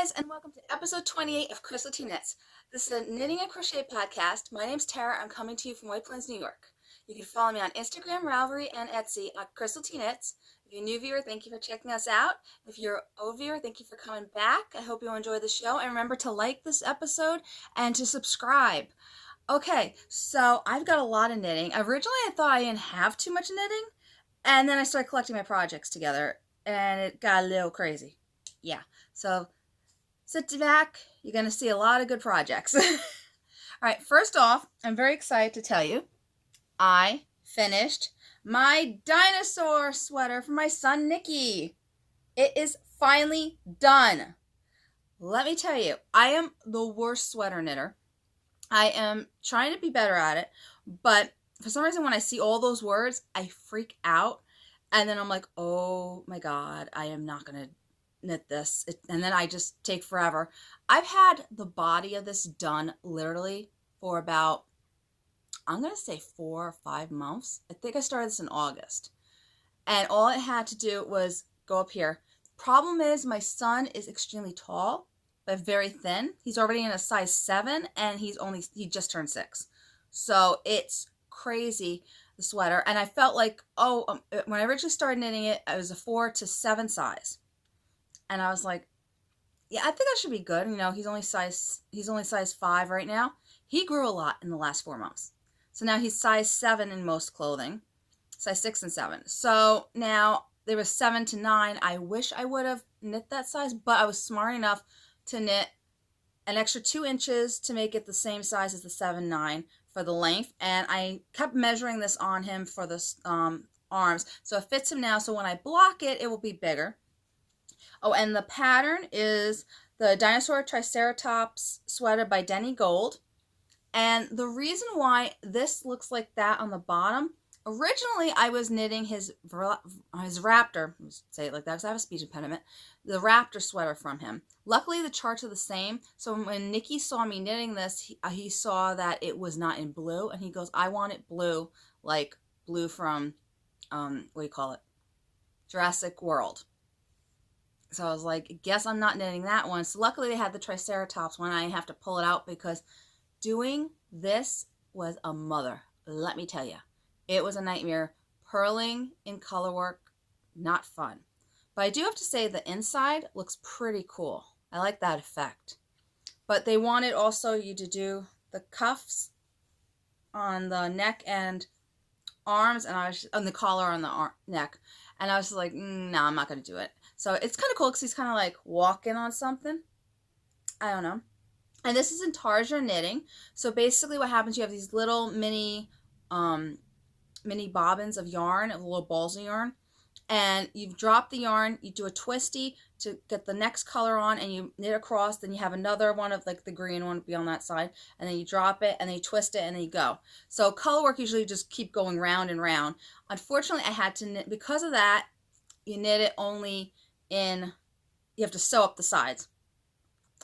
guys, and welcome to episode 28 of Crystal T Knits. This is a knitting and crochet podcast. My name's Tara. I'm coming to you from White Plains, New York. You can follow me on Instagram, Ravelry, and Etsy at Crystal T Knits. If you're a new viewer, thank you for checking us out. If you're an old viewer, thank you for coming back. I hope you'll enjoy the show, and remember to like this episode and to subscribe. Okay, so I've got a lot of knitting. Originally, I thought I didn't have too much knitting, and then I started collecting my projects together, and it got a little crazy. Yeah, so sit back. You're going to see a lot of good projects. All right, first off, I'm very excited to tell you I finished my Dinosaur sweater for my son, Nikki. It is finally done. Let me tell you, I am the worst sweater knitter. I am trying to be better at it, but for some reason when I see all those words, I freak out. And then I'm like, oh my God, I am not going to knit this. And then I just take forever. I've had the body of this done literally for about, I'm going to say 4 or 5 months. I think I started this in August. And all it had to do was go up here. Problem is my son is extremely tall, but very thin. He's already in a size 7 and he just turned 6. So it's crazy, the sweater. And I felt like, when I originally started knitting it, it was a 4 to 7 size. And I was like, yeah, I think that should be good. You know, he's only size 5 right now. He grew a lot in the last 4 months. So now he's size 7 in most clothing, size 6 and 7. So now there was 7 to 9. I wish I would have knit that size, but I was smart enough to knit an extra 2 inches to make it the same size as the 7-9 for the length. And I kept measuring this on him for the arms. So it fits him now. So when I block it, it will be bigger. Oh, and the pattern is the Dinosaur Triceratops sweater by Denny Gold. And the reason why this looks like that on the bottom, originally I was knitting his raptor, say it like that because I have a speech impediment, the raptor sweater from him. Luckily the charts are the same, so when Nikki saw me knitting this, he saw that it was not in blue, and he goes, I want it blue, like blue from, what do you call it, Jurassic World. So I was like, guess I'm not knitting that one. So luckily they had the Triceratops one. I have to pull it out because doing this was a mother. Let me tell you. It was a nightmare. Purling in color work, not fun. But I do have to say the inside looks pretty cool. I like that effect. But they wanted also you to do the cuffs on the neck and arms, and I was on the collar on the neck. And I was like, no, I'm not going to do it. So it's kind of cool because he's kind of like walking on something. I don't know. And this is in Tarja knitting. So basically what happens, you have these little mini bobbins of yarn, of little balls of yarn. And you drop the yarn, you do a twisty to get the next color on, and you knit across. Then you have another one of like the green one be on that side. And then you drop it, and then you twist it, and then you go. So color work usually just keep going round and round. Unfortunately, I had to knit, because of that, you knit it only in, you have to sew up the sides.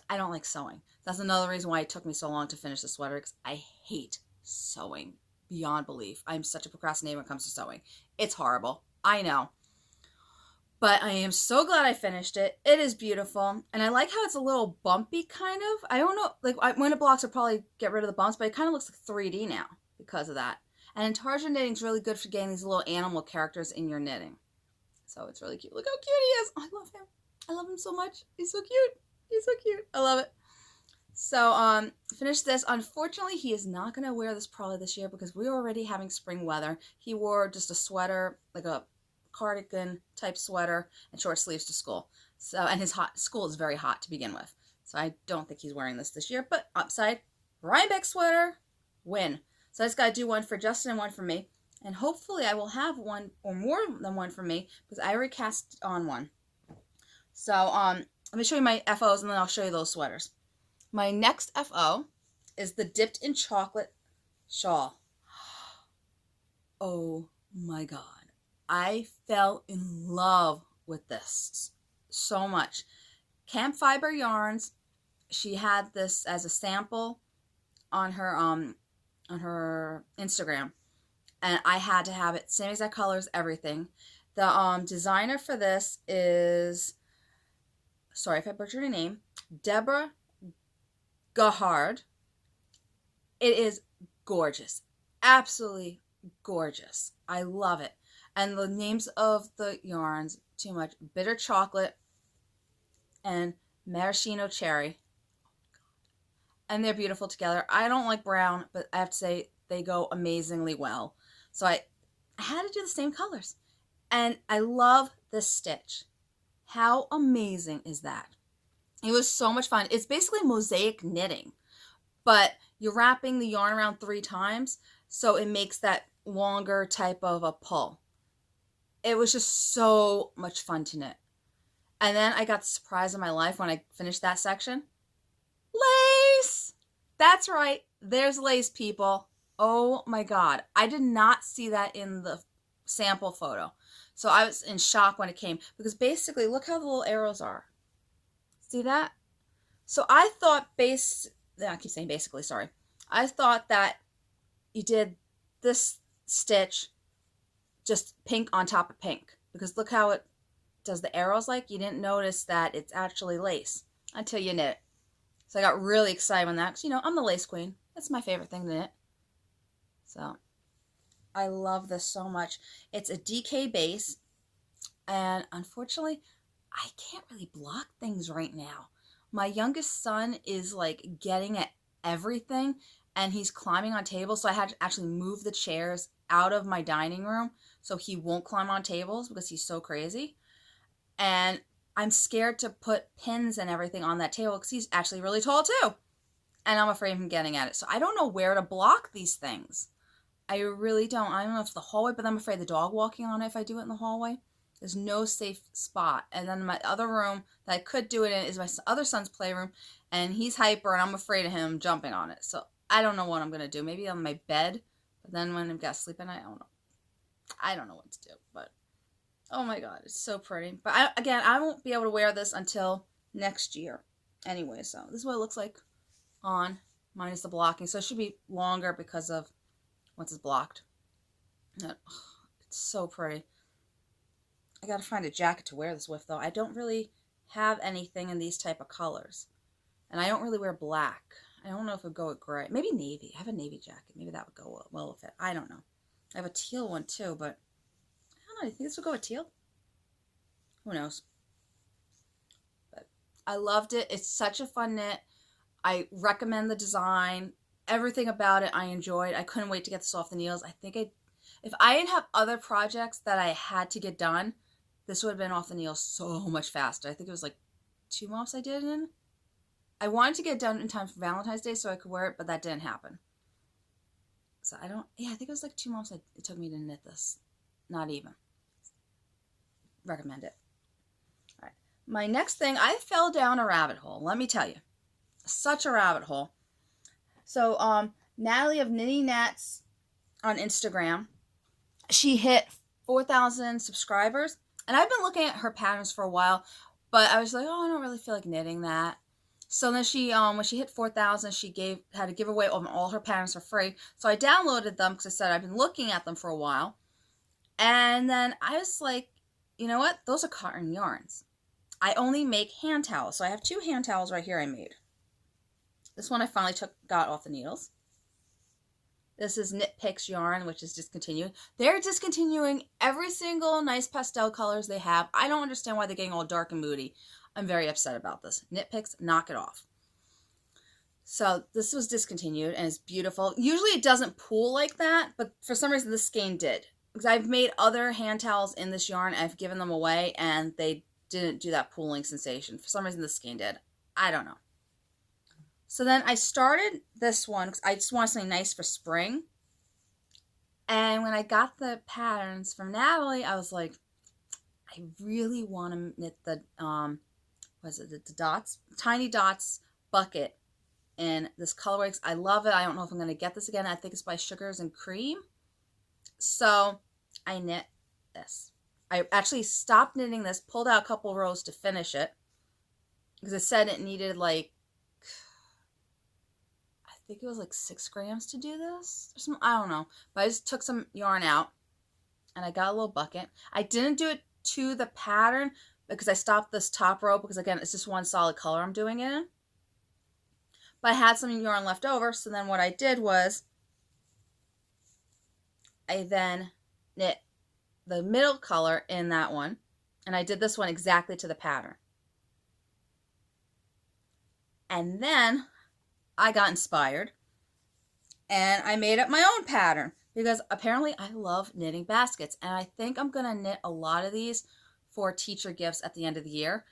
I don't like sewing. That's another reason why it took me so long to finish the sweater, because I hate sewing beyond belief. I'm such a procrastinator when it comes to sewing. It's horrible. I know. But I am so glad I finished it. It is beautiful. And I like how it's a little bumpy, kind of. I don't know, like when it blocks, I'll probably get rid of the bumps, but it kind of looks like 3D now because of that. And Tarja knitting is really good for getting these little animal characters in your knitting. So it's really cute. Look how cute he is. Oh, I love him. I love him so much. He's so cute. He's so cute. I love it. So, finished this. Unfortunately, he is not going to wear this probably this year because we're already having spring weather. He wore just a sweater, like a cardigan type sweater and short sleeves to school. So, and his school is very hot to begin with. So I don't think he's wearing this year. But upside, Rhinebeck sweater, win. So I just got to do one for Justin and one for me. And hopefully I will have one or more than one for me because I already cast on one. So let me show you my FOs and then I'll show you those sweaters. My next FO is the Dipped in Chocolate Shawl. Oh my God. I fell in love with this so much. Camp Fiber Yarns, she had this as a sample on her Instagram, and I had to have it, same exact colors, everything. The designer for this is, sorry if I butchered her name, Deborah Gahard. It is gorgeous. Absolutely gorgeous. I love it. And the names of the yarns, too much. Bitter Chocolate and Maraschino Cherry. And they're beautiful together. I don't like brown, but I have to say they go amazingly well. So I had to do the same colors. And I love this stitch. How amazing is that? It was so much fun. It's basically mosaic knitting, but you're wrapping the yarn around 3 times, so it makes that longer type of a pull. It was just so much fun to knit. And then I got the surprise of my life when I finished that section. Lace! That's right. There's lace, people. Oh my God. I did not see that in the sample photo. So I was in shock when it came, because basically, look how the little arrows are. See that? So I thought I keep saying basically, sorry. I thought that you did this stitch just pink on top of pink, because look how it does the arrows like. You didn't notice that it's actually lace until you knit it. So I got really excited when that, because, you know, I'm the lace queen. That's my favorite thing to knit. So I love this so much. It's a DK base, and unfortunately, I can't really block things right now. My youngest son is like getting at everything, and he's climbing on tables, so I had to actually move the chairs out of my dining room so he won't climb on tables because he's so crazy. And I'm scared to put pins and everything on that table because he's actually really tall too. And I'm afraid of him getting at it. So I don't know where to block these things. I really don't. I don't know if it's the hallway, but I'm afraid of the dog walking on it if I do it in the hallway. There's no safe spot. And then my other room that I could do it in is my other son's playroom, and he's hyper, and I'm afraid of him jumping on it. So I don't know what I'm going to do. Maybe on my bed, but then when I've got to sleep at night, I don't know. I don't know what to do, but oh my God, it's so pretty. But again, I won't be able to wear this until next year anyway. So this is what it looks like on, minus the blocking. So it should be longer because of once it's blocked. It's so pretty. I gotta find a jacket to wear this with, though. I don't really have anything in these type of colors. And I don't really wear black. I don't know if it would go with gray. Maybe navy. I have a navy jacket. Maybe that would go well with it. I don't know. I have a teal one, too, but I don't know. Do you think this would go with teal? Who knows? But I loved it. It's such a fun knit. I recommend the design. Everything about it I enjoyed. I couldn't wait to get this off the needles. I think if I didn't have other projects that I had to get done, this would have been off the needles so much faster. I think it was like 2 months I did it in. I wanted to get it done in time for Valentine's Day so I could wear it, but that didn't happen. So I think it was like 2 months it took me to knit this. Not even. Recommend it. All right. My next thing, I fell down a rabbit hole. Let me tell you. Such a rabbit hole. So, Natalie of Knitting Nats on Instagram, she hit 4,000 subscribers. And I've been looking at her patterns for a while, but I was like, oh, I don't really feel like knitting that. So then she, when she hit 4,000, she had a giveaway of all her patterns for free. So I downloaded them because I said I've been looking at them for a while. And then I was like, you know what? Those are cotton yarns. I only make hand towels. So I have 2 hand towels right here I made. This one I finally got off the needles. This is Knit Picks yarn, which is discontinued. They're discontinuing every single nice pastel colors they have. I don't understand why they're getting all dark and moody. I'm very upset about this. Knit Picks, knock it off. So this was discontinued and it's beautiful. Usually it doesn't pool like that, but for some reason this skein did. Because I've made other hand towels in this yarn. I've given them away and they didn't do that pooling sensation. For some reason this skein did. I don't know. So then I started this one because I just wanted something nice for spring. And when I got the patterns from Natalie, I was like, I really want to knit the, the dots? Tiny Dots bucket in this colorway. I love it. I don't know if I'm going to get this again. I think it's by Sugars and Cream. So I knit this. I actually stopped knitting this, pulled out a couple rows to finish it. Because it said it needed like, I think it was like 6 grams to do this. Or I don't know. But I just took some yarn out and I got a little bucket. I didn't do it to the pattern, because I stopped this top row because, again, it's just one solid color I'm doing it in. But I had some yarn left over, so then what I did was I then knit the middle color in that one, and I did this one exactly to the pattern. And then I got inspired and I made up my own pattern because apparently I love knitting baskets, and I think I'm going to knit a lot of these for teacher gifts at the end of the year.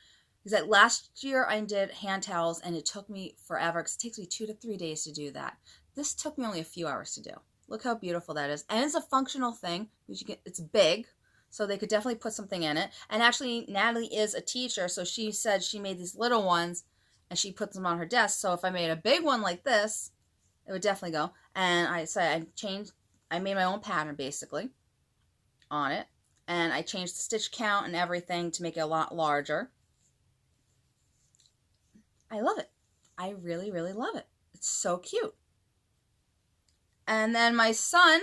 Because last year I did hand towels and it took me forever because it takes me 2 to 3 days to do that. This took me only a few hours to do. Look how beautiful that is. And it's a functional thing. It's big, so they could definitely put something in it. And actually, Natalie is a teacher, so she said she made these little ones and she puts them on her desk. So if I made a big one like this, it would definitely go. And I made my own pattern basically on it. And I changed the stitch count and everything to make it a lot larger. I love it. I really, really love it. It's so cute. And then my son,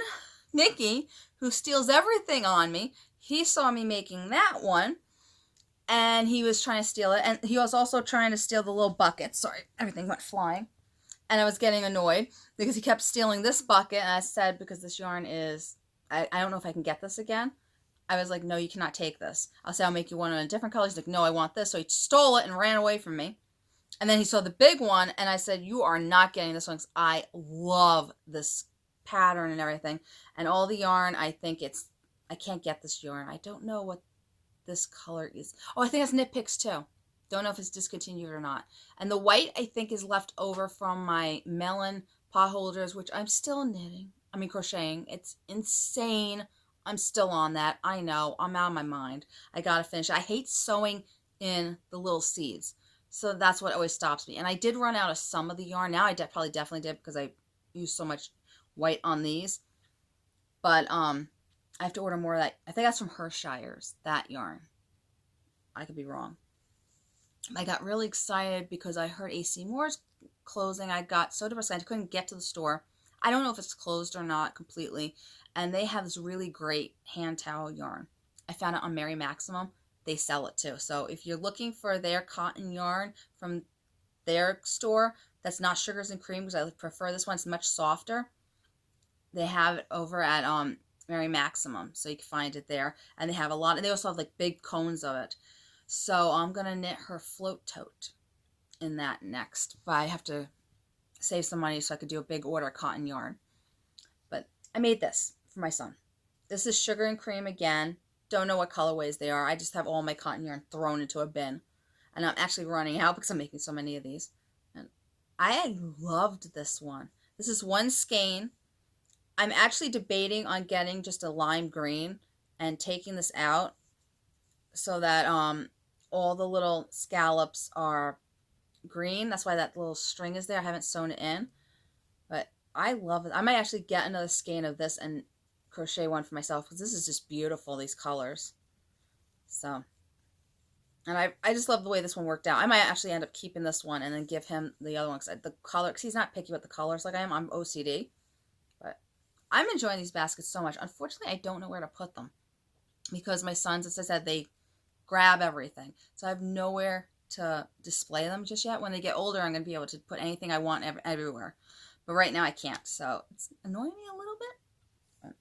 Mickey, who steals everything on me, he saw me making that one, and he was trying to steal it. And he was also trying to steal the little bucket. Sorry, everything went flying. And I was getting annoyed because he kept stealing this bucket. And I said, because this yarn is, I don't know if I can get this again. I was like, no, you cannot take this. I'll say, I'll make you one in a different color. He's like, no, I want this. So he stole it and ran away from me. And then he saw the big one, and I said, you are not getting this one because I love this pattern and everything. And all the yarn, I can't get this yarn. I don't know what this color is. Oh, I think it's Knit Picks too. Don't know if it's discontinued or not. And the white, I think, is left over from my melon pot holders, which I'm still crocheting. It's insane. I'm still on that. I know. I'm out of my mind. I gotta finish it. I hate sewing in the little seeds. So that's what always stops me. And I did run out of some of the yarn. Now I probably definitely did because I used so much white on these. But I have to order more of that. I think that's from Hershire's, that yarn. I could be wrong. I got really excited because I heard AC Moore's closing. I got so depressed I couldn't get to the store. I don't know if it's closed or not completely. And they have this really great hand towel yarn. I found it on Mary Maximum. They sell it too. So if you're looking for their cotton yarn from their store, that's not Sugars and Cream because I prefer this one. It's much softer. They have it over at Mary Maximum, so you can find it there. And they have a lot. And they also have like big cones of it. So I'm gonna knit her float tote in that next. But I have to save some money so I could do a big order of cotton yarn. But I made this for my son. This is Sugar and Cream again. Don't know what colorways they are. I just have all my cotton yarn thrown into a bin. And I'm actually running out because I'm making so many of these. And I loved this one. This is one skein. I'm actually debating on getting just a lime green and taking this out so that all the little scallops are green. That's why that little string is there. I haven't sewn it in. But I love it. I might actually get another skein of this and crochet one for myself because this is just beautiful, these colors. So, and I just love the way this one worked out. I might actually end up keeping this one and then give him the other one because the color, because he's not picky with the colors like I am. I'm OCD. But I'm enjoying these baskets so much. Unfortunately, I don't know where to put them because my sons, as I said, they grab everything. So I have nowhere to display them just yet. When they get older, I'm going to be able to put anything I want everywhere. But right now I can't. So it's annoying me a little bit.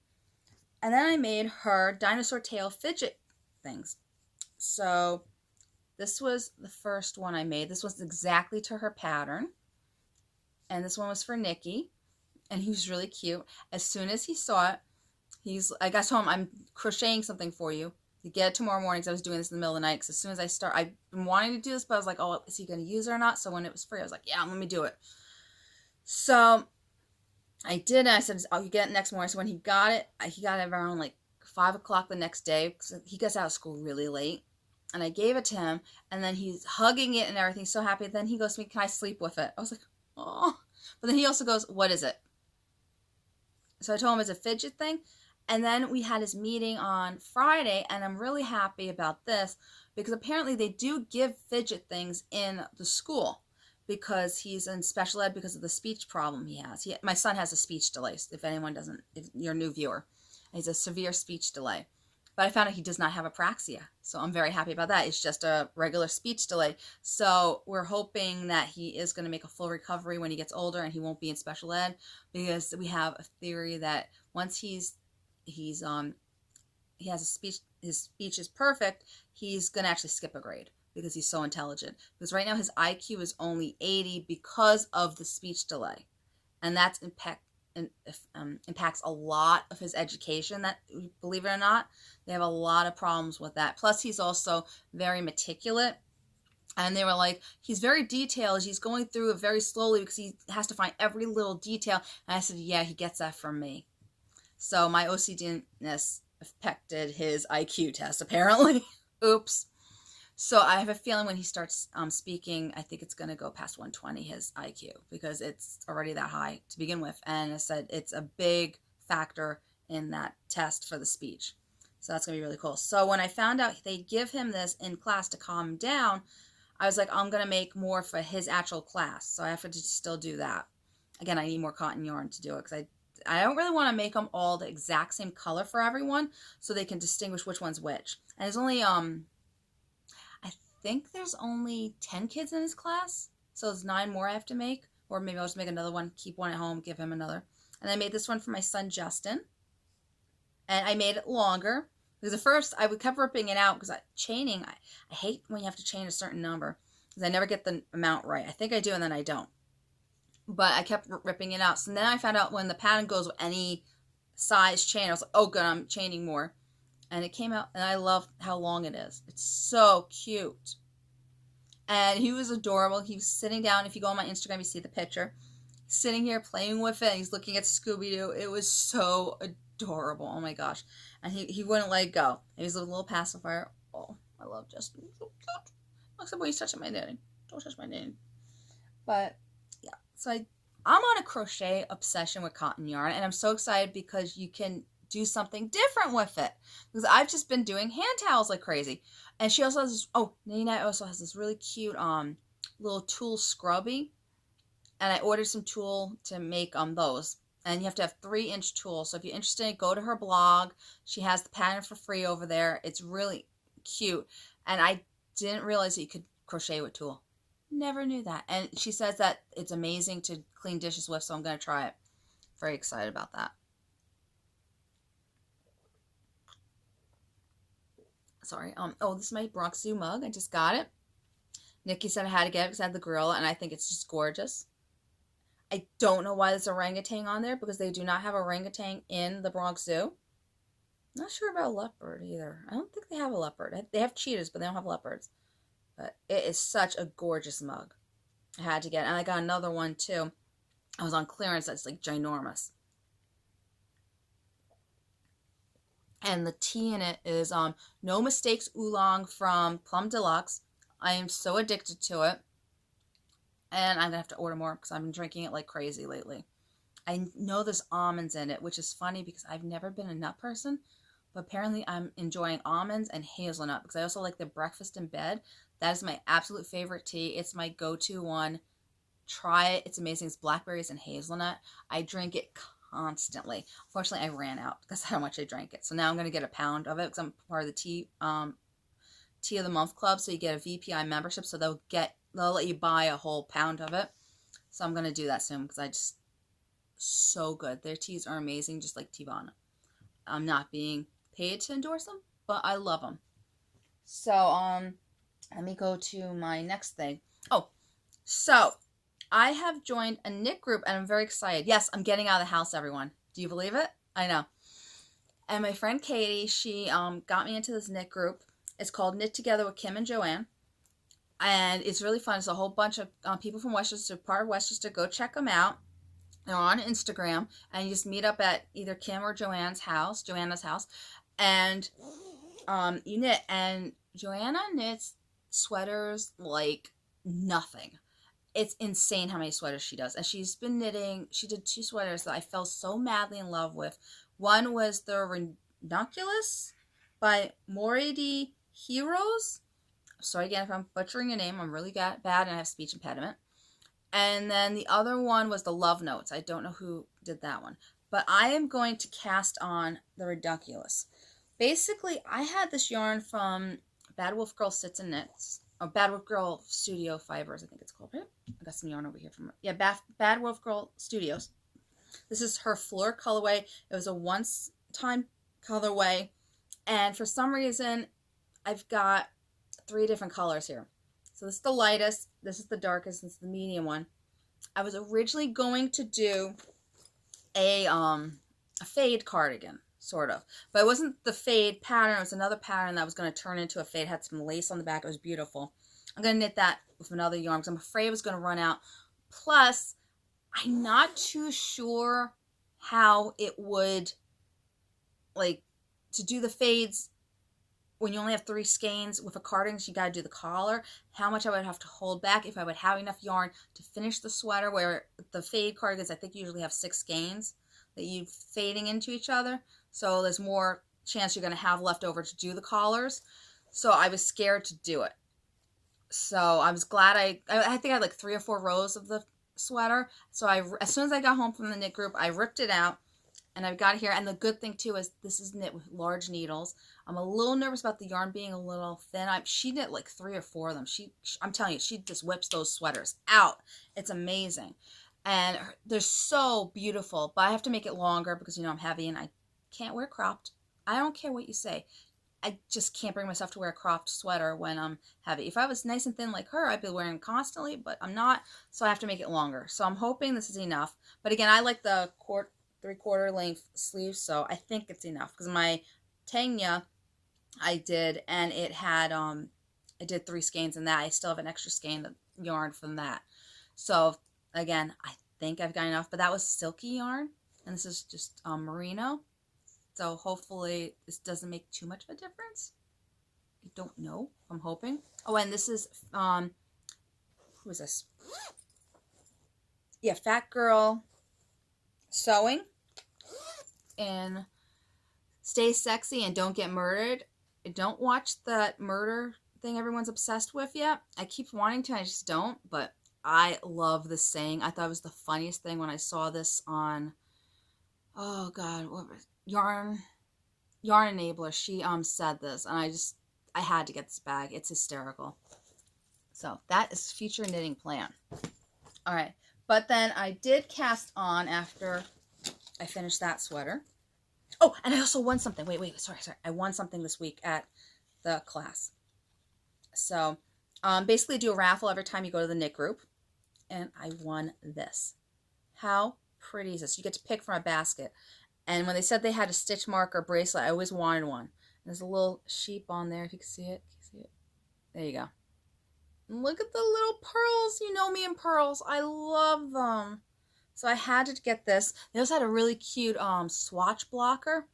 And then I made her dinosaur tail fidget things. So this was the first one I made. This was exactly to her pattern. And this one was for Nikki. And he was really cute. As soon as he saw it, I got home, I'm crocheting something for you. You get it tomorrow morning because I was doing this in the middle of the night. Because as soon as I've been wanting to do this, but I was like, oh, is he going to use it or not? So when it was free, I was like, yeah, let me do it. So I did, and I said, oh, you get it next morning. So when he got it around like 5 o'clock the next day because he gets out of school really late. And I gave it to him, and then he's hugging it and everything, so happy. Then he goes to me, can I sleep with it? I was like, oh. But then he also goes, what is it? So I told him it's a fidget thing. And then we had his meeting on Friday, and I'm really happy about this because apparently they do give fidget things in the school because he's in special ed because of the speech problem he has. My son has a speech delay, if anyone doesn't, if you're a new viewer. He's a severe speech delay. But I found out he does not have apraxia. So I'm very happy about that. It's just a regular speech delay. So we're hoping that he is going to make a full recovery when he gets older and he won't be in special ed, because we have a theory that once he has his speech is perfect, he's going to actually skip a grade because he's so intelligent. Because right now his IQ is only 80 because of the speech delay. And that's impacts a lot of his education. That, believe it or not, they have a lot of problems with that. Plus, he's also very meticulous. And they were like, he's very detailed. He's going through it very slowly because he has to find every little detail. And I said, yeah, he gets that from me. So my OCD-ness affected his IQ test, apparently. Oops. So I have a feeling when he starts speaking, I think it's going to go past 120, his IQ, because it's already that high to begin with. And I said it's a big factor in that test for the speech. So that's going to be really cool. So when I found out they give him this in class to calm him down, I was like, I'm going to make more for his actual class. So I have to still do that. Again, I need more cotton yarn to do it because I don't really want to make them all the exact same color for everyone so they can distinguish which one's which. And there's only I think there's only 10 kids in his class, so there's 9 more I have to make, or maybe I'll just make another one, keep one at home, give him another. And I made this one for my son Justin, and I made it longer because at first I kept ripping it out because chaining, I hate when you have to chain a certain number because I never get the amount right. I think I do and then I don't, but I kept ripping it out. So then I found out when the pattern goes with any size chain, I was like, oh good, I'm chaining more. And it came out, and I love how long it is. It's so cute. And he was adorable. He was sitting down. If you go on my Instagram, you see the picture. Sitting here playing with it. And he's looking at Scooby-Doo. It was so adorable. Oh, my gosh. And he wouldn't let go. He was a little pacifier. Oh, I love Justin. He's so cute. Except when he's touching my knitting. Don't touch my knitting. But, yeah. So I'm on a crochet obsession with cotton yarn. And I'm so excited because you can do something different with it, because I've just been doing hand towels like crazy. And she also has this, Nina also has this really cute little tulle scrubby, and I ordered some tulle to make those, and you have to have 3-inch tulle. So if you're interested, go to her blog. She has the pattern for free over there. It's really cute, and I didn't realize that you could crochet with tulle. Never knew that. And she says that it's amazing to clean dishes with, so I'm going to try it. Very excited about that. Sorry. This is my Bronx Zoo mug. I just got it. Nikki said I had to get it because I had the gorilla, and I think it's just gorgeous. I don't know why there's orangutan on there, because they do not have orangutan in the Bronx Zoo. Not sure about leopard either. I don't think they have a leopard. They have cheetahs, but they don't have leopards. But it is such a gorgeous mug. I had to get it. And I got another one too. I was on clearance. That's like ginormous. And the tea in it is No Mistakes Oolong from Plum Deluxe. I am so addicted to it. And I'm going to have to order more because I've been drinking it like crazy lately. I know there's almonds in it, which is funny because I've never been a nut person. But apparently I'm enjoying almonds and hazelnut because I also like the breakfast in bed. That is my absolute favorite tea. It's my go-to one. Try it. It's amazing. It's blackberries and hazelnut. I drink it constantly. Unfortunately, I ran out because of how much I drank it. So now I'm going to get a pound of it because I'm part of the tea of the month club. So you get a VPI membership. So they'll let you buy a whole pound of it. So I'm going to do that soon because so good. Their teas are amazing, just like Teavana. I'm not being paid to endorse them, but I love them. So let me go to my next thing. So I have joined a knit group and I'm very excited. Yes, I'm getting out of the house, everyone. Do you believe it? I know. And my friend Katie, she got me into this knit group. It's called Knit Together with Kim and Joanne. And it's really fun. It's a whole bunch of people from Westchester, part of Westchester. Go check them out. They're on Instagram. And you just meet up at either Kim or Joanna's house. And you knit. And Joanna knits sweaters like nothing. It's insane how many sweaters she does. And she's been knitting. She did 2 sweaters that I fell so madly in love with. One was the Ranunculus by Morady Heroes. Sorry again if I'm butchering your name. I'm really bad and I have speech impediment. And then the other one was the Love Notes. I don't know who did that one. But I am going to cast on the Ranunculus. Basically, I had this yarn from Bad Wolf Girl Sits and Knits, or Bad Wolf Girl Studio Fibers, I think it's called, right? I got some yarn over here from, yeah, Bad Wolf Girl Studios. This is her floor colorway. It was a once-time colorway, and for some reason, I've got 3 different colors here. So this is the lightest, this is the darkest, this is the medium one. I was originally going to do a fade cardigan, sort of. But it wasn't the fade pattern. It was another pattern that was going to turn into a fade. It had some lace on the back. It was beautiful. I'm going to knit that with another yarn because I'm afraid it was going to run out. Plus, I'm not too sure how it would, like, to do the fades when you only have 3 skeins with a cardigan, so you got to do the collar, how much I would have to hold back if I would have enough yarn to finish the sweater, where the fade cardigans, I think, usually have 6 skeins that you fading into each other. So there's more chance you're going to have left over to do the collars. So I was scared to do it. So I was glad I think I had like 3 or 4 rows of the sweater. So as soon as I got home from the knit group, I ripped it out. And I've got it here, and the good thing too is this is knit with large needles. I'm a little nervous about the yarn being a little thin. She knit like 3 or 4 of them. I'm telling you, she just whips those sweaters out. It's amazing. And they're so beautiful, but I have to make it longer because, I'm heavy and I can't wear cropped. I don't care what you say. I just can't bring myself to wear a cropped sweater when I'm heavy. If I was nice and thin like her, I'd be wearing it constantly, but I'm not, so I have to make it longer. So I'm hoping this is enough. But again, I like the 3/4 length sleeves, so I think it's enough because my Tanya I did, and it had I did 3 skeins in that. I still have an extra skein of yarn from that. So again, I think I've got enough, but that was silky yarn, and this is just merino. So hopefully this doesn't make too much of a difference. I don't know. I'm hoping. Oh, and this is who is this? Yeah, Fat Girl Sewing. And Stay Sexy and Don't Get Murdered. Don't watch that murder thing everyone's obsessed with yet. I keep wanting to, I just don't, but I love this saying. I thought it was the funniest thing when I saw this on, oh god, what was it? Yarn Enabler. She said this, and I had to get this bag. It's hysterical. So that is future knitting plan. All right, but then I did cast on after I finished that sweater. Oh, and I also won something. Wait, sorry. I won something this week at the class. So, basically do a raffle every time you go to the knit group. And I won this. How pretty is this? You get to pick from a basket. And when they said they had a stitch marker bracelet, I always wanted one. There's a little sheep on there, if you can see it. Can you see it? There you go. And look at the little pearls. You know me and pearls. I love them. So I had to get this. They also had a really cute swatch blocker,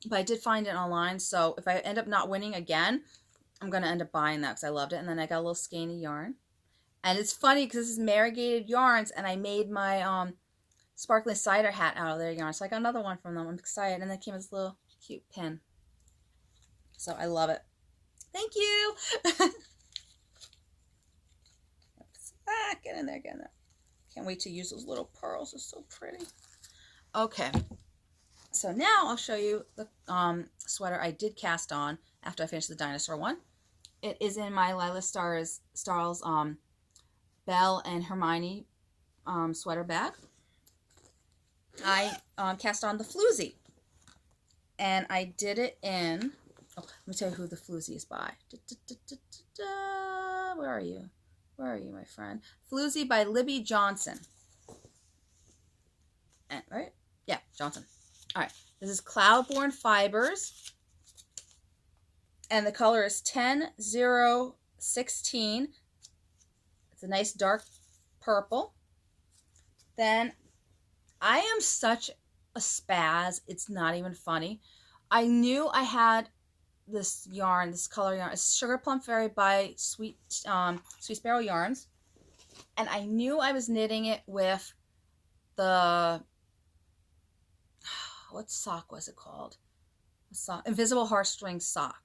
but I did find it online. So if I end up not winning again, I'm going to end up buying that because I loved it. And then I got a little skein of yarn. And it's funny because this is variegated yarns, and I made my sparkling cider hat out of their yarn. So I got another one from them. I'm excited. And it came with this little cute pin. So I love it. Thank you. Get in there. Can't wait to use those little pearls. They're so pretty. Okay. So now I'll show you the sweater I did cast on after I finished the dinosaur one. It is in my Lila Star's Belle and Hermione sweater bag. I cast on the Floozy. And I did it in... Oh, let me tell you who the Floozy is by. Where are you? Where are you, my friend? Floozy by Libby Johnson. And, right? Yeah, Johnson. All right. This is Cloudborn Fibers. And the color is 10-0-16. It's a nice dark purple. Then, I am such a spaz. It's not even funny. I knew I had this yarn, this color yarn. It's Sugar Plum Fairy by Sweet Sparrow Yarns. And I knew I was knitting it with the, what sock was it called? Invisible Heartstring sock.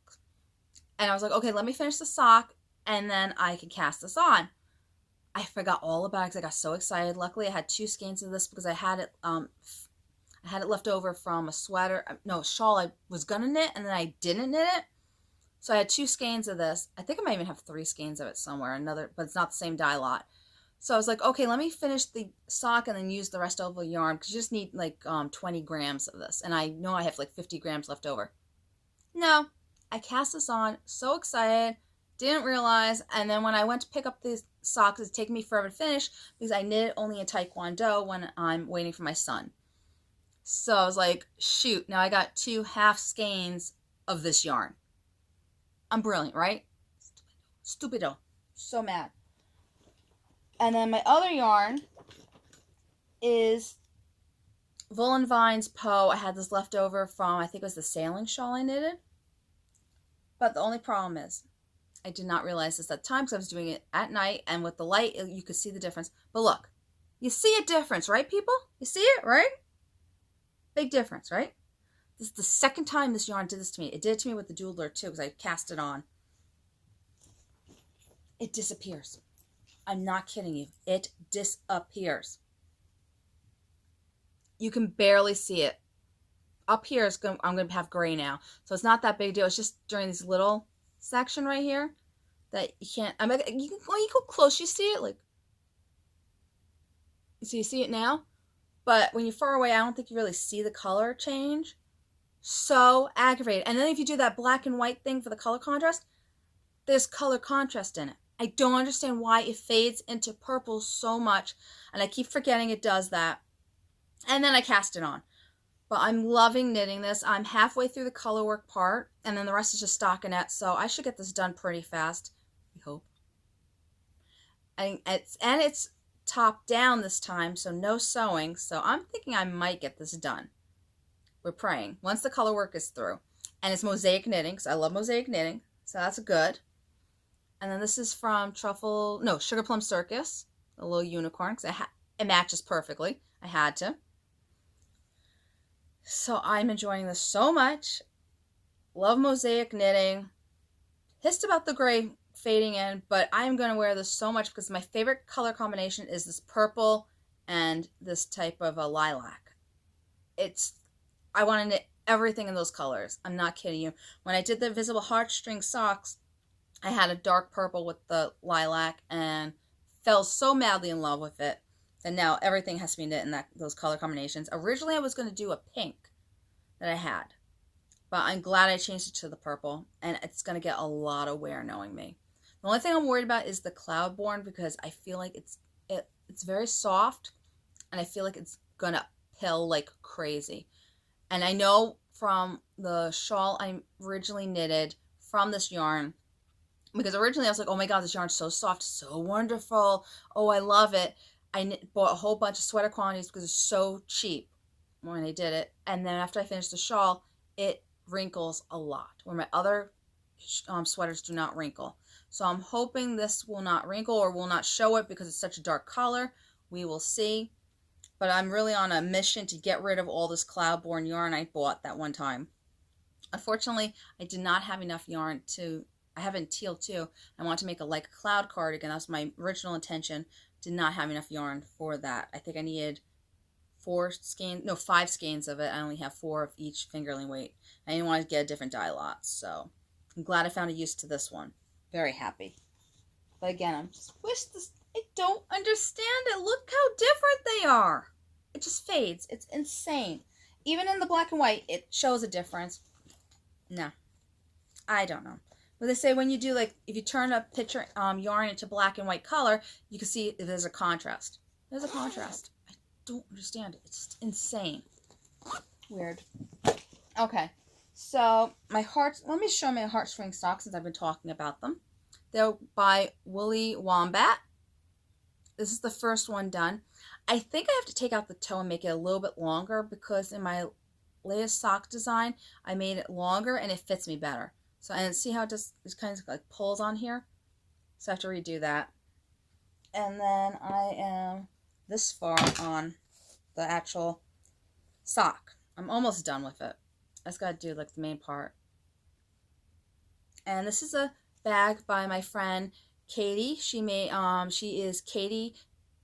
And I was like, okay, let me finish the sock, and then I can cast this on. I forgot all about it because I got so excited. Luckily, I had 2 skeins of this because I had it, I I had it left over from a sweater, no, a shawl I was gonna knit, and then I didn't knit it. So I had 2 skeins of this. I think I might even have 3 skeins of it somewhere, another, but it's not the same dye lot. So I was like, okay, let me finish the sock and then use the rest of the yarn, because you just need like 20 grams of this. And I know I have like 50 grams left over. No, I cast this on, so excited, didn't realize, and then when I went to pick up these socks, it's taking me forever to finish because I knit only in Taekwondo when I'm waiting for my son. So I was like, shoot, now I got 2 half skeins of this yarn. I'm brilliant, right? Stupido. So mad. And then my other yarn is Woolen Vines Poe. I had this left over from, I think it was the sailing shawl I knitted. But the only problem is, I did not realize this at the time because I was doing it at night, and with the light, you could see the difference. But look, you see a difference, right, people? You see it, right? Big difference, right? This is the second time this yarn did this to me. It did it to me with the jeweler too, because I cast it on. It disappears. I'm not kidding you. It disappears. You can barely see it. Up here, I'm going to have gray now. So it's not that big a deal. It's just during this little section right here that you can't, I mean, you can, when you go close, you see it, like, so you see it now? But when you're far away, I don't think you really see the color change. So aggravated. And then if you do that black and white thing for the color contrast, there's color contrast in it. I don't understand why it fades into purple so much, and I keep forgetting it does that. And then I cast it on. But I'm loving knitting this. I'm halfway through the color work part, and then the rest is just stockinette, so I should get this done pretty fast, we hope. And it's top down this time, so no sewing, so I'm thinking I might get this done. We're praying. Once the color work is through. And it's mosaic knitting, because I love mosaic knitting, so that's good. And then this is from Sugar Plum Circus, a little unicorn, because it matches perfectly. I had to. So I'm enjoying this so much. Love mosaic knitting. Pissed about the gray fading in, but I'm going to wear this so much because my favorite color combination is this purple and this type of a lilac. I want to knit everything in those colors. I'm not kidding you. When I did the Invisible Heartstring socks, I had a dark purple with the lilac and fell so madly in love with it. And now everything has to be knit in those color combinations. Originally, I was going to do a pink that I had. But I'm glad I changed it to the purple. And it's going to get a lot of wear knowing me. The only thing I'm worried about is the Cloudborne, because I feel like it's very soft. And I feel like it's going to pill like crazy. And I know from the shawl I originally knitted from this yarn, because originally I was like, oh my god, this yarn's so soft, so wonderful. Oh, I love it. I bought a whole bunch of sweater quantities because it's so cheap when I did it. And then after I finished the shawl, it wrinkles a lot, where my other sweaters do not wrinkle. So I'm hoping this will not wrinkle or will not show it because it's such a dark color. We will see. But I'm really on a mission to get rid of all this Cloudborne yarn I bought that one time. Unfortunately, I did not have enough yarn I have it in teal too. I want to make a cloud cardigan. That was my original intention. Did not have enough yarn for that. I think I needed 5 skeins of it. I only have 4 of each fingerling weight. I didn't want to get a different dye lot, so I'm glad I found a use to this one. Very happy. But again, I don't understand it. Look how different they are. It just fades. It's insane. Even in the black and white, it shows a difference. No. I don't know. But they say when you do, if you turn a picture yarn into black and white color, you can see if there's a contrast. There's a contrast. I don't understand it. It's just insane. Weird. Okay. So, let me show my heartstring socks since I've been talking about them. They're by Woolly Wombat. This is the first one done. I think I have to take out the toe and make it a little bit longer because in my latest sock design, I made it longer and it fits me better. So, and see how it kind of pulls on here? So I have to redo that. And then I am this far on the actual sock. I'm almost done with it. I just got to do the main part. And this is a bag by my friend Katie. She is Katie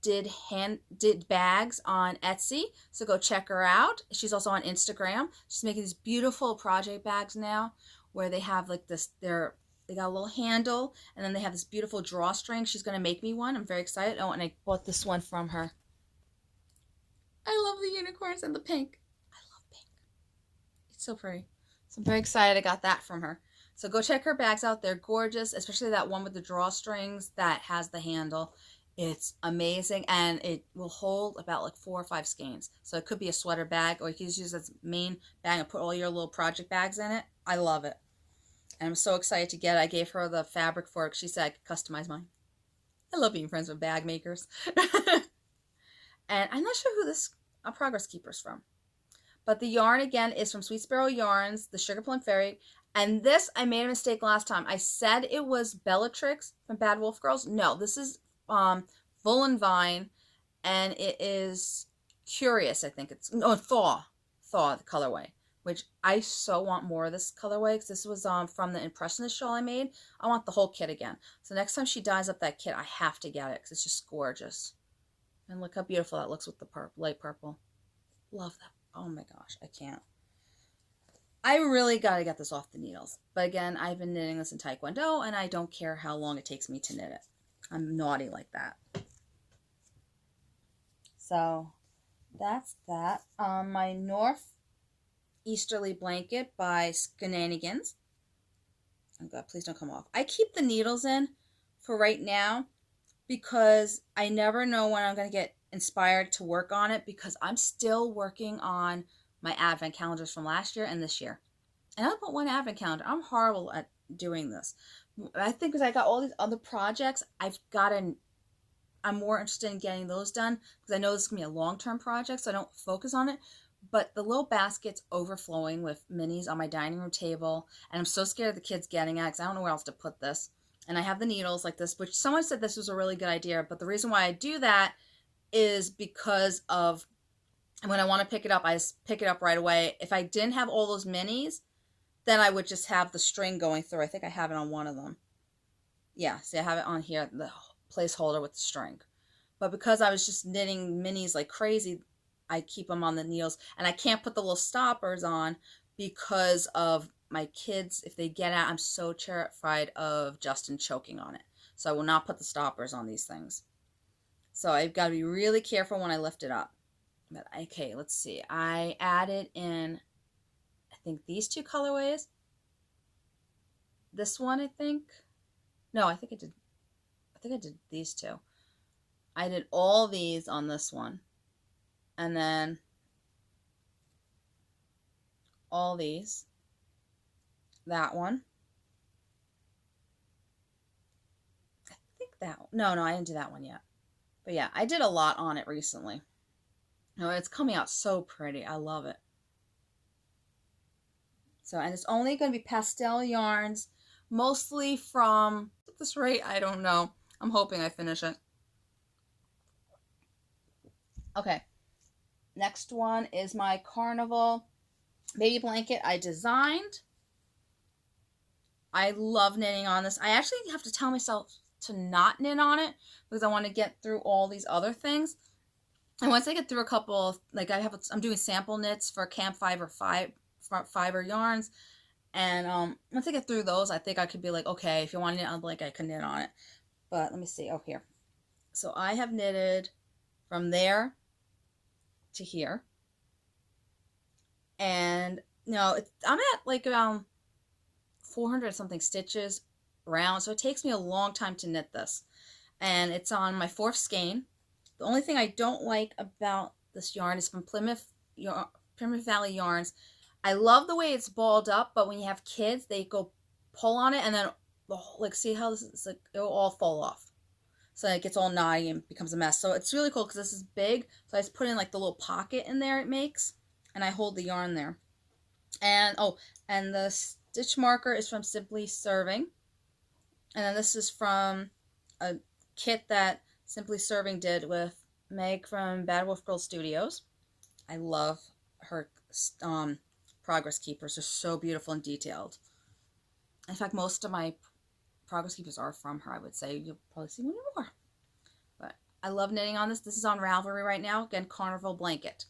did bags on Etsy, so go check her out. She's also on Instagram. She's making these beautiful project bags now, where they have like this. They got a little handle, and then they have this beautiful drawstring. She's gonna make me one. I'm very excited. Oh, and I bought this one from her. I love the unicorns and the pink. I love pink. It's so pretty. So I'm very excited I got that from her. So go check her bags out. They're gorgeous, especially that one with the drawstrings that has the handle. It's amazing, and it will hold about like 4 or 5 skeins. So it could be a sweater bag, or you can just use this main bag and put all your little project bags in it. I love it. And I'm so excited to get it. I gave her the fabric for it. She said I could customize mine. I love being friends with bag makers. And I'm not sure who this Progress Keeper's from. But the yarn, again, is from Sweet Sparrow Yarns, the Sugar Plum Fairy. And this, I made a mistake last time. I said it was Bellatrix from Bad Wolf Girls. No, this is Volan Vine, and it is Curious, I think it's, no, Thaw, the colorway, which I so want more of this colorway, because this was from the Impressionist shawl I made. I want the whole kit again. So next time she dyes up that kit, I have to get it, because it's just gorgeous. And look how beautiful that looks with the light purple. Love that. Oh my gosh, I can't. I really got to get this off the needles. But again, I've been knitting this in Taekwondo, and I don't care how long it takes me to knit it. I'm naughty like that. So that's that. My North Easterly Blanket by Skenanigans. Oh God, please don't come off. I keep the needles in for right now because I never know when I'm going to get inspired to work on it, because I'm still working on my advent calendars from last year and this year. And I only put one advent calendar. I'm horrible at doing this. I think because I got all these other projects, I'm more interested in getting those done, because I know this is going to be a long-term project, so I don't focus on it. But the little basket's overflowing with minis on my dining room table, and I'm so scared of the kids getting it, because I don't know where else to put this. And I have the needles like this, which someone said this was a really good idea, but the reason why I do that is because of when I want to pick it up, I just pick it up right away. If I didn't have all those minis, then I would just have the string going through. I think I have it on one of them. Yeah, see, I have it on here, the placeholder with the string. But because I was just knitting minis like crazy, I keep them on the needles. And I can't put the little stoppers on because of my kids. If they get out, I'm so terrified of Justin choking on it. So I will not put the stoppers on these things. So I've got to be really careful when I lift it up. But okay, let's see. I added in, I think, these 2 colorways. This one, I think. No, I think I did these 2. I did all these on this one. And then all these. That one. I think that one. No, I didn't do that one yet. But yeah, I did a lot on it recently. No, it's coming out so pretty. I love it. So, and it's only going to be pastel yarns, mostly from, at this rate, I don't know. I'm hoping I finish it. Okay. Next one is my Carnival baby blanket I designed. I love knitting on this. I actually have to tell myself to not knit on it because I want to get through all these other things. And once I get through a couple of, like I'm doing sample knits for Camp Fiber yarns. And once I get through those, I think I could be like, okay, if you want to knit on a blanket, I can knit on it. But let me see. Oh, here. So I have knitted from there to here. And, I'm at like around 400 something stitches around. So it takes me a long time to knit this. And it's on my 4th skein. The only thing I don't like about this yarn is from Plymouth Valley Yarns. I love the way it's balled up, but when you have kids, they go pull on it and then, like, see how this is, like, it'll all fall off. So it gets all knotty and becomes a mess. So it's really cool because this is big. So I just put in like the little pocket in there it makes, and I hold the yarn there. And, and the stitch marker is from Simply Serving. And then this is from a kit that Simply Serving did with Meg from Bad Wolf Girl Studios. I love her Progress Keepers. They're so beautiful and detailed. In fact, most of my Progress Keepers are from her, I would say. You'll probably see one more. But I love knitting on this. This is on Ravelry right now. Again, Carnival Blanket.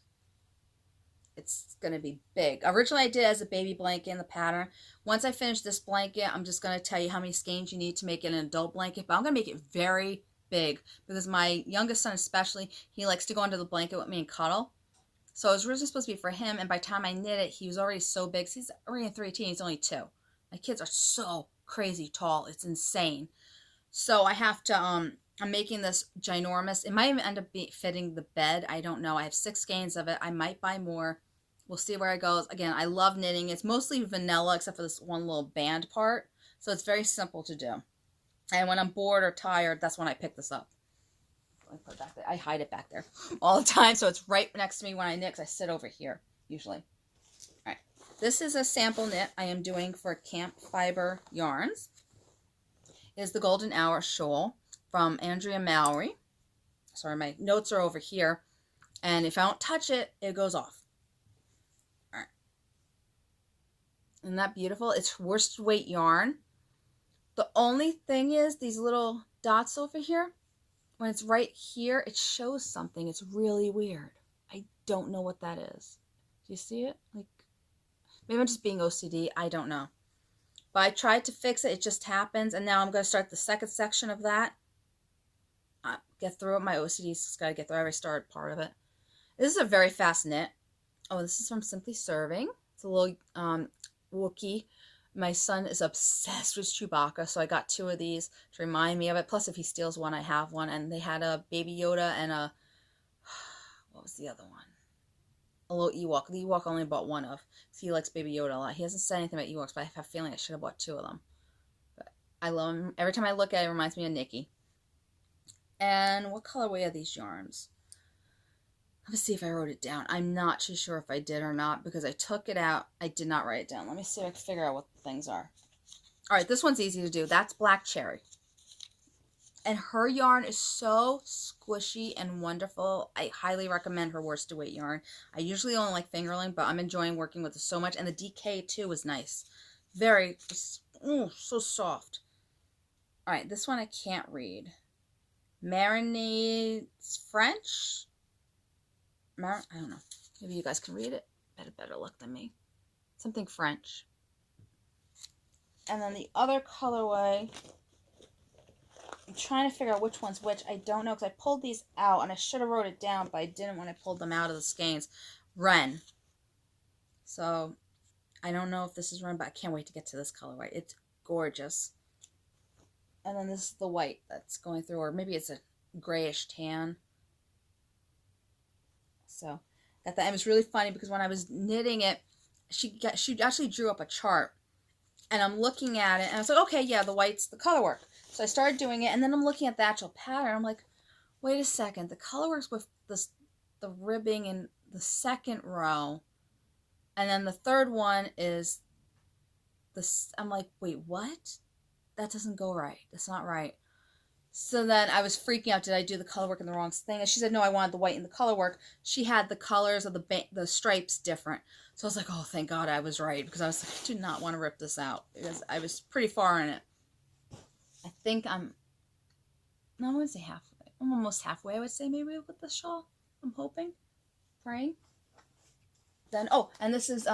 It's going to be big. Originally, I did it as a baby blanket in the pattern. Once I finish this blanket, I'm just going to tell you how many skeins you need to make it an adult blanket. But I'm going to make it very big because my youngest son especially, he likes to go under the blanket with me and cuddle. So it was originally supposed to be for him, and by the time I knit it, he was already so big. So he's already in 3 he's only 2. My kids are so crazy tall. It's insane. So I have to, I'm making this ginormous. It might even end up fitting the bed. I don't know. I have 6 skeins of it. I might buy more. We'll see where it goes. Again, I love knitting. It's mostly vanilla except for this one little band part. So it's very simple to do. And when I'm bored or tired, that's when I pick this up. I put it back there. I hide it back there all the time. So it's right next to me when I knit because I sit over here usually. All right. This is a sample knit I am doing for Camp Fiber Yarns. Is the Golden Hour Shawl from Andrea Mallory. Sorry, my notes are over here. And if I don't touch it, it goes off. All right. Isn't that beautiful? It's worsted weight yarn. The only thing is these little dots over here, when it's right here, it shows something. It's really weird. I don't know what that is. Do you see it? Like, maybe I'm just being OCD. I don't know. But I tried to fix it. It just happens. And now I'm going to start the second section of that. Get through it. My OCD's got to get through. I already started part of it. This is a very fast knit. Oh, this is from Simply Serving. It's a little Wookiee. My son is obsessed with Chewbacca, so I got 2 of these to remind me of it. Plus, if he steals one, I have one. And they had a Baby Yoda and a... What was the other one? A little Ewok. The Ewok only bought 1 of. He likes Baby Yoda a lot. He hasn't said anything about Ewoks, but I have a feeling I should have bought 2 of them. But I love them. Every time I look at it, it reminds me of Nikki. And what colorway are these yarns? Let's see if I wrote it down. I'm not too sure if I did or not because I took it out. I did not write it down. Let me see if I can figure out what the things are. All right, this one's easy to do. That's Black Cherry. And her yarn is so squishy and wonderful. I highly recommend her worsted weight yarn. I usually only like fingerling, but I'm enjoying working with it so much. And the DK too is nice. Very, so soft. All right, this one I can't read. Marinade's French? I don't know. Maybe you guys can read it. Better look than me. Something French. And then the other colorway, I'm trying to figure out which one's which. I don't know because I pulled these out and I should have wrote it down, but I didn't when I pulled them out of the skeins. Wren. So I don't know if this is Wren, but I can't wait to get to this colorway. It's gorgeous. And then this is the white that's going through, or maybe it's a grayish tan. So got that. And it was really funny because when I was knitting it, she actually drew up a chart. And I'm looking at it, and I was like, okay, yeah, the white's the color work. So I started doing it, and then I'm looking at the actual pattern. I'm like, wait a second. The color works with the ribbing in the second row. And then the third one is this. I'm like, wait, what? That doesn't go right. That's not right. So then I was freaking out. Did I do the color work in the wrong thing? And she said, no, I wanted the white in the color work. She had the colors of the stripes different. So I was like, oh, thank God I was right. Because I was like, I did not want to rip this out. Because I was pretty far in it. I think no, I wouldn't say halfway. I'm almost halfway, I would say, maybe with the shawl. I'm hoping. Praying. Then, oh, and this is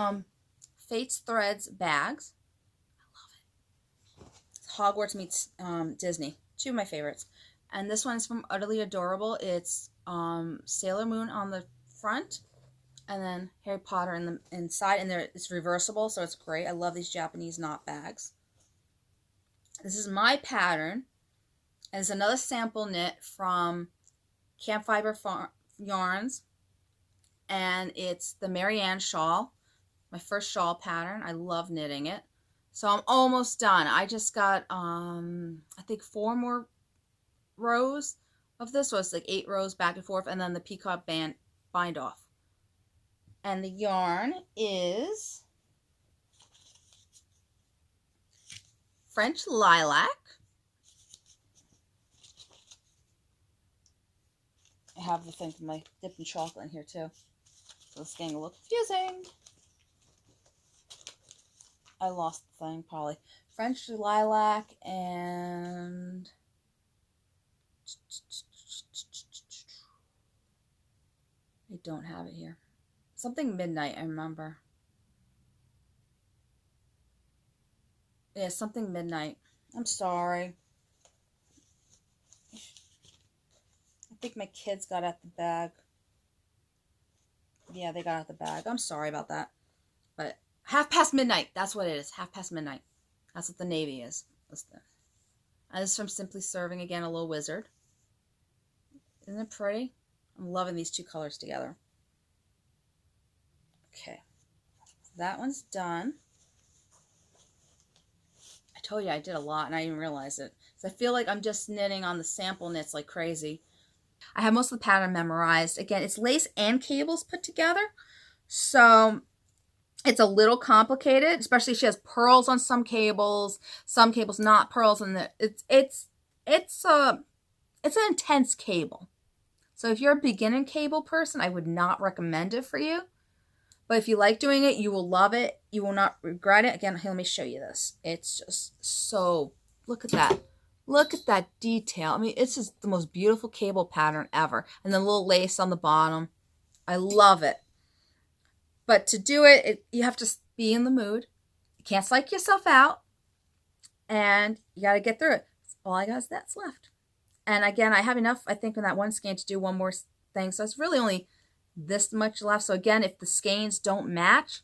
Fate's Threads Bags. I love it. It's Hogwarts meets Disney. 2 of my favorites. And this one's from Utterly Adorable. It's Sailor Moon on the front and then Harry Potter in the inside, and it's reversible, so it's great. I love these Japanese knot bags. This is my pattern, and it's another sample knit from Camp Fiber Yarns, and it's the Marianne shawl, my first shawl pattern. I love knitting it. So I'm almost done. I just got, I think 4 more rows of this. So it's like 8 rows back and forth, and then the peacock bind off. And the yarn is French Lilac. I have the thing for my dipping chocolate in here too. So it's getting a little confusing. I lost the thing, probably. French Lilac and I don't have it here. Something midnight, I remember. Yeah, something midnight. I'm sorry. I think my kids got at the bag. Yeah, they got out the bag. I'm sorry about that. But midnight. That's what it is. midnight. That's what the navy is. This is from Simply Serving. Again, a little wizard. Isn't it pretty? I'm loving these two colors together. Okay. So that one's done. I told you I did a lot and I didn't realize it. So I feel like I'm just knitting on the sample knits like crazy. I have most of the pattern memorized. Again, it's lace and cables put together. So it's a little complicated, especially she has pearls on some cables not pearls, and it's an intense cable. So if you're a beginning cable person, I would not recommend it for you. But if you like doing it, you will love it. You will not regret it. Again, here, let me show you this. It's just so, look at that. Look at that detail. I mean, it's just the most beautiful cable pattern ever. And the little lace on the bottom. I love it. But to do it, you have to be in the mood. You can't psych yourself out. And you got to get through it. All I got is that's left. And again, I have enough, I think, in that one skein to do one more thing. So it's really only this much left. So again, if the skeins don't match,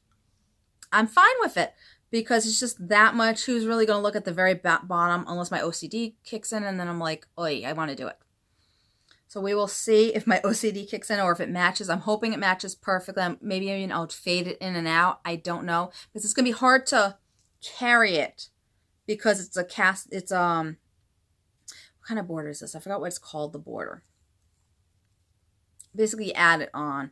I'm fine with it. Because it's just that much. Who's really going to look at the very bottom unless my OCD kicks in and then I'm like, oi, I want to do it. So we will see if my OCD kicks in or if it matches. I'm hoping it matches perfectly. Maybe even I'll fade it in and out. I don't know. Because it's going to be hard to carry it because it's a cast. It's what kind of border is this? I forgot what it's called, the border. Basically add it on.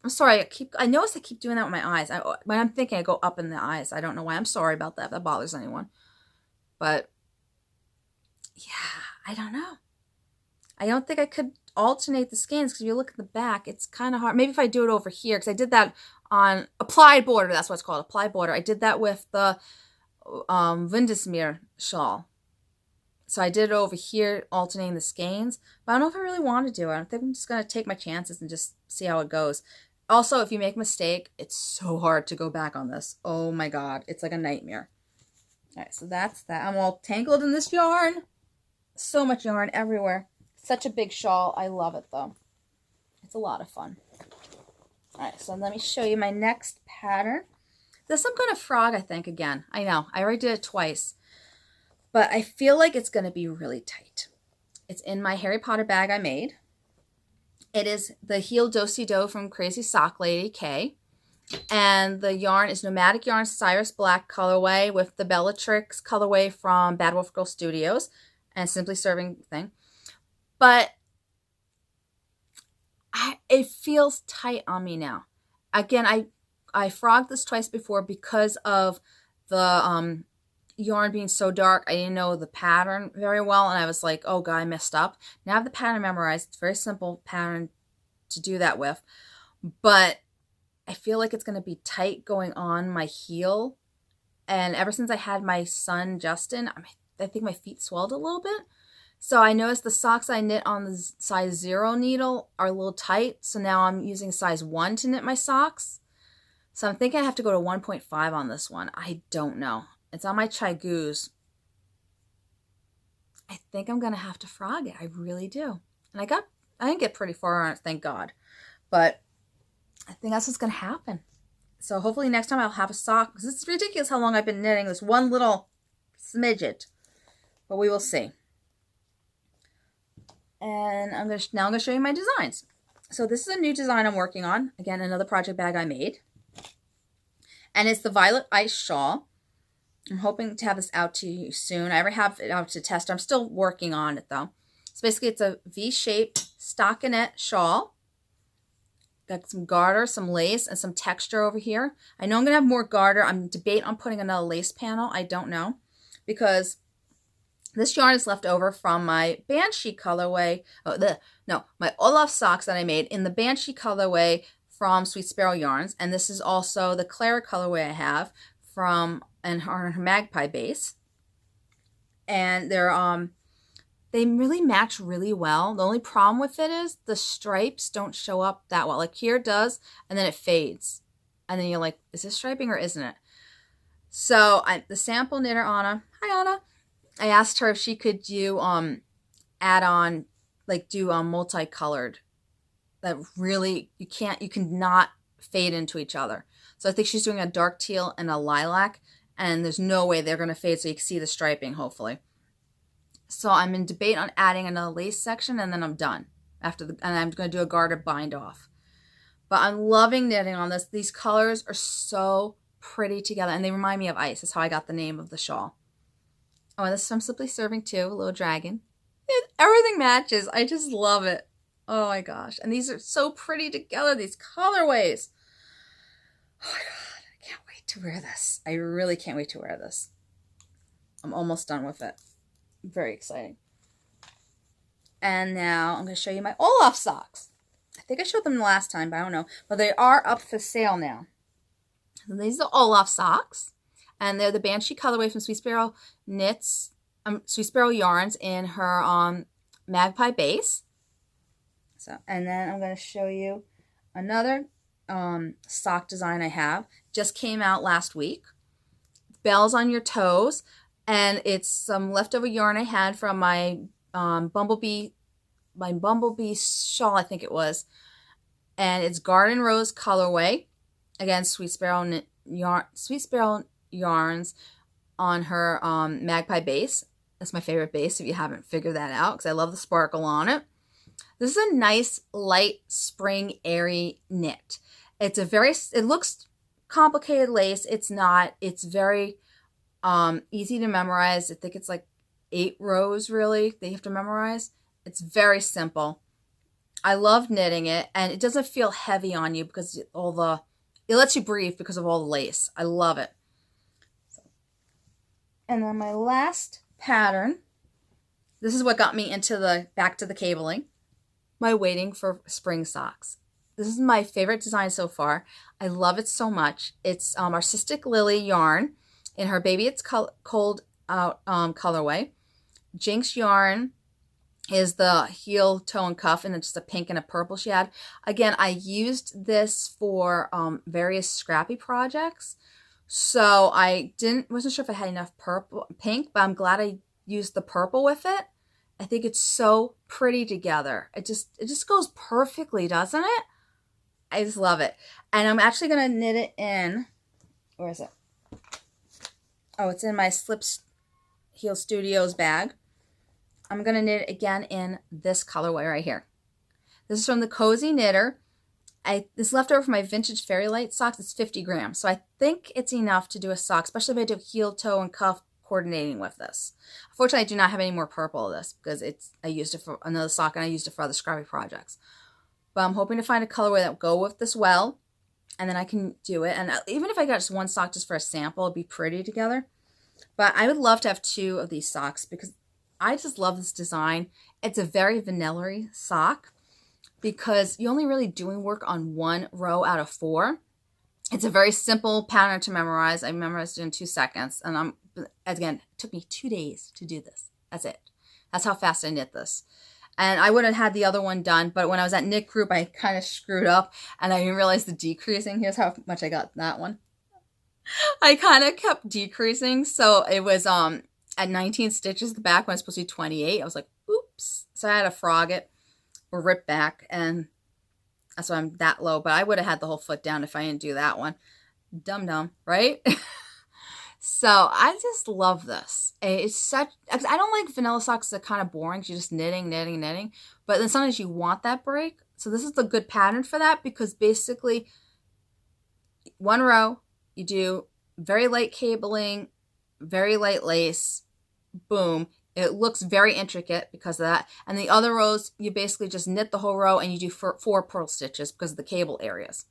I'm sorry, I notice I keep doing that with my eyes. When I'm thinking, I go up in the eyes. I don't know why. I'm sorry about that if that bothers anyone. But, yeah, I don't know. I don't think I could alternate the skeins because if you look at the back, it's kind of hard. Maybe if I do it over here, because I did that on applied border. That's what it's called, applied border. I did that with the Windesmeer shawl. So I did it over here, alternating the skeins. But I don't know if I really want to do it. I think I'm just going to take my chances and just see how it goes. Also, if you make a mistake, it's so hard to go back on this. Oh my God. It's like a nightmare. All right, so that's that. I'm all tangled in this yarn. So much yarn everywhere. Such a big shawl. I love it though. It's a lot of fun. All right, so let me show you my next pattern. This I'm going to frog, I think, again. I know. I already did it twice. But I feel like it's going to be really tight. It's in my Harry Potter bag I made. It is the Heel Do-Si-Do from Crazy Sock Lady K. And the yarn is Nomadic Yarn Cyrus Black colorway with the Bellatrix colorway from Bad Wolf Girl Studios and Simply Serving thing. But it feels tight on me now. Again, I frogged this twice before because of the yarn being so dark. I didn't know the pattern very well, and I was like, oh God, I messed up. Now I have the pattern memorized. It's a very simple pattern to do that with, but I feel like it's going to be tight going on my heel. And ever since I had my son Justin, I think my feet swelled a little bit. So I noticed the socks I knit on the size 0 needle are a little tight. So now I'm using size 1 to knit my socks. So I'm thinking I have to go to 1.5 on this one. I don't know. It's on my Chai-Goos. I think I'm going to have to frog it. I really do. And I didn't get pretty far on it, thank God. But I think that's what's going to happen. So hopefully next time I'll have a sock. Because it's ridiculous how long I've been knitting this one little smidget. But we will see. And now I'm going to show you my designs. So this is a new design I'm working on. Again, another project bag I made. And it's the Violet Ice Shawl. I'm hoping to have this out to you soon. I already have it out to test. I'm still working on it though. So basically it's a V-shaped stockinette shawl. Got some garter, some lace, and some texture over here. I know I'm going to have more garter. I'm debating on putting another lace panel. I don't know. Because this yarn is left over from my Banshee colorway. My Olaf Socks that I made in the Banshee colorway from Sweet Sparrow Yarns. And this is also the Clara colorway I have from her Magpie base. And they they really match really well. The only problem with it is the stripes don't show up that well. Like here it does, and then it fades. And then you're like, is this striping or isn't it? So the sample knitter, Anna, hi Anna, I asked her if she could do add on, like do multicolored. That really, you cannot fade into each other. So I think she's doing a dark teal and a lilac, and there's no way they're going to fade so you can see the striping, hopefully. So I'm in debate on adding another lace section, and then I'm done. And I'm going to do a garter bind off. But I'm loving knitting on this. These colors are so pretty together, and they remind me of ice. That's how I got the name of the shawl. Oh, and this is from Simply Serving too, a little dragon. Everything matches. I just love it. Oh my gosh. And these are so pretty together, these colorways. Oh my God, I can't wait to wear this. I really can't wait to wear this. I'm almost done with it. Very exciting. And now I'm going to show you my Olaf socks. I think I showed them the last time, but I don't know. But they are up for sale now. So these are Olaf socks. And they're the Banshee colorway from Sweet Sparrow Knits, Sweet Sparrow Yarns in her Magpie base. So, and then I'm going to show you another sock design I have. Just came out last week. Bells on your toes. And it's some leftover yarn I had from my Bumblebee Shawl, I think it was. And it's Garden Rose colorway. Again, Sweet Sparrow Yarns on her Magpie base. That's my favorite base if you haven't figured that out, because I love the sparkle on it. This is a nice, light, spring, airy knit. It looks complicated lace. It's not. It's very easy to memorize. I think it's like 8 rows, really, that you have to memorize. It's very simple. I love knitting it, and it doesn't feel heavy on you because it lets you breathe because of all the lace. I love it. And then my last pattern, this is what got me into back to the cabling, my Waiting for Spring socks. This is my favorite design so far. I love it so much. It's Artistic Lily yarn in her Baby It's Cold Out colorway. Jinx yarn is the heel, toe, and cuff, and it's just a pink and a purple she had. Again, I used this for various scrappy projects. So I wasn't sure if I had enough pink, but I'm glad I used the purple with it. I think it's so pretty together. It just goes perfectly, doesn't it? I just love it. And I'm actually going to knit it in, where is it? Oh, it's in my Slip Heel Studios bag. I'm going to knit it again in this colorway right here. This is from the Cozy Knitter. This left over from my vintage Fairy Light socks. It's 50 grams. So I think it's enough to do a sock, especially if I do heel, toe, and cuff coordinating with this. Unfortunately, I do not have any more purple of this because I used it for another sock and I used it for other scrappy projects. But I'm hoping to find a colorway that will go with this well, and then I can do it. And even if I got just one sock just for a sample, it'd be pretty together. But I would love to have 2 of these socks because I just love this design. It's a very vanilla-y sock because you're only really doing work on 1 row out of 4. It's a very simple pattern to memorize. I memorized it in 2 seconds. And again, it took me 2 days to do this. That's it. That's how fast I knit this. And I would have had the other one done, but when I was at knit group, I kind of screwed up and I didn't realize the decreasing. Here's how much I got that one. I kind of kept decreasing. So it was at 19 stitches at the back when it's supposed to be 28. I was like, oops. So I had to frog it or rip back, and that's why I'm that low. But I would have had the whole foot down if I didn't do that one. Dum-dum, right? So I just love this. It's such, I don't like vanilla socks that are kind of boring. You're just knitting. But then sometimes you want that break. So this is the good pattern for that, because basically 1 row, you do very light cabling, very light lace, boom. It looks very intricate because of that. And the other rows, you basically just knit the whole row and you do 4 purl stitches because of the cable areas.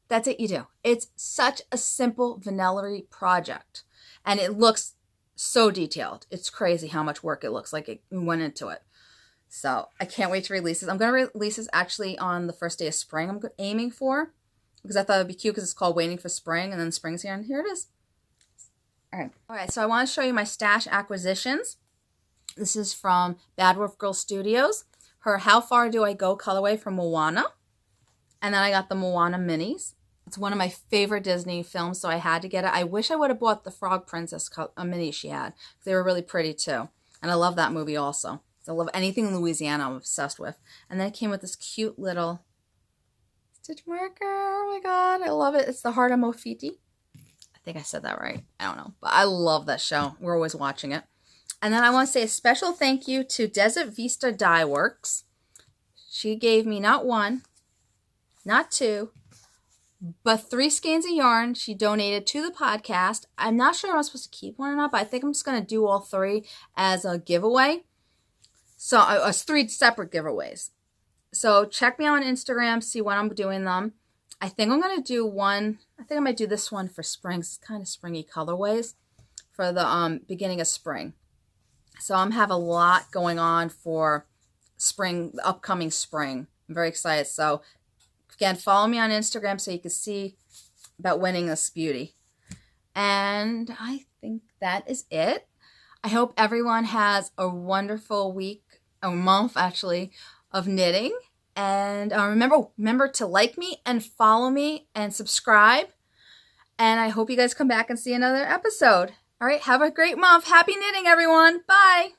That's it you do. It's such a simple vanilla-y project. And it looks so detailed. It's crazy how much work it looks like it went into it. So I can't wait to release this. I'm going to release this actually on the first day of spring I'm aiming for, because I thought it would be cute because it's called Waiting for Spring, and then spring's here, and here it is. All right, so I want to show you my stash acquisitions. This is from Bad Wolf Girl Studios. Her How Far Do I Go colorway from Moana. And then I got the Moana minis. It's one of my favorite Disney films, so I had to get it. I wish I would have bought the Frog Princess mini she had. They were really pretty too. And I love that movie also. I love anything Louisiana I'm obsessed with. And then it came with this cute little stitch marker. Oh my god, I love it. It's the Heart of Mofiti. I think I said that right. I don't know. But I love that show. We're always watching it. And then I want to say a special thank you to Desert Vista Dye Works. She gave me not one, not two, but 3 skeins of yarn she donated to the podcast. I'm not sure if I'm supposed to keep one or not, but I think I'm just going to do all 3 as a giveaway. So it's 3 separate giveaways. So check me out on Instagram, see when I'm doing them. I think I'm going to do one. I think I might do this one for spring. It's kind of springy colorways for the beginning of spring. So I'm have a lot going on for spring, the upcoming spring. I'm very excited. So again, follow me on Instagram so you can see about winning this beauty. And I think that is it. I hope everyone has a wonderful week, a month actually, of knitting. And remember to like me and follow me and subscribe. And I hope you guys come back and see another episode. All right, have a great month. Happy knitting, everyone. Bye.